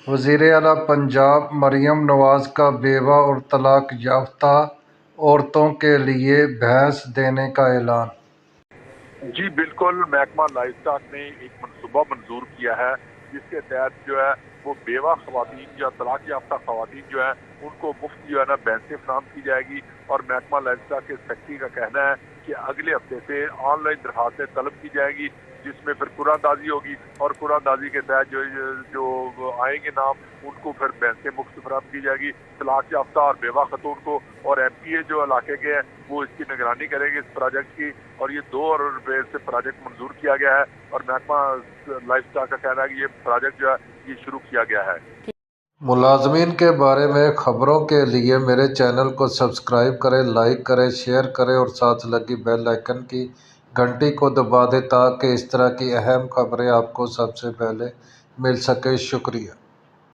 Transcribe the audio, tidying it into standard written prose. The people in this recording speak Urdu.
وزیر اعلیٰ پنجاب مریم نواز کا بیوہ اور طلاق یافتہ عورتوں کے لیے بھینس دینے کا اعلان۔ جی بالکل، محکمہ لائف اسٹاک نے ایک منصوبہ منظور کیا ہے جس کے تحت جو ہے وہ بیوہ خواتین یا طلاق یافتہ خواتین جو ہیں ان کو مفت جو ہے نا بھینسیں فراہم کی جائے گی، اور محکمہ لائف اسٹاک کے سیکرٹری کا کہنا ہے کہ اگلے ہفتے سے آن لائن درخواستیں طلب کی جائیں گی، جس میں پھر قرعہ اندازی ہوگی، اور قرعہ اندازی کے تحت جو آئیں گے نام ان کو پھر بھینسیں مفت فراہم کی جائے گی طلاق یافتہ اور بیوہ خاتون کو، اور ایم پی اے جو علاقے کے ہیں وہ اس کی نگرانی کریں گے اس پروجیکٹ کی، اور یہ 2 ارب روپے سے پروجیکٹ منظور کیا گیا ہے، اور محکمہ لائف اسٹاک کا کہنا ہے کہ یہ پروجیکٹ جو ہے یہ شروع کیا گیا ہے۔ ملازمین کے بارے میں خبروں کے لیے میرے چینل کو سبسکرائب کریں، لائک کریں، شیئر کریں اور ساتھ لگی بیل آئیکن کی گھنٹی کو دبا دیں تاکہ اس طرح کی اہم خبریں آپ کو سب سے پہلے مل سکیں۔ شکریہ۔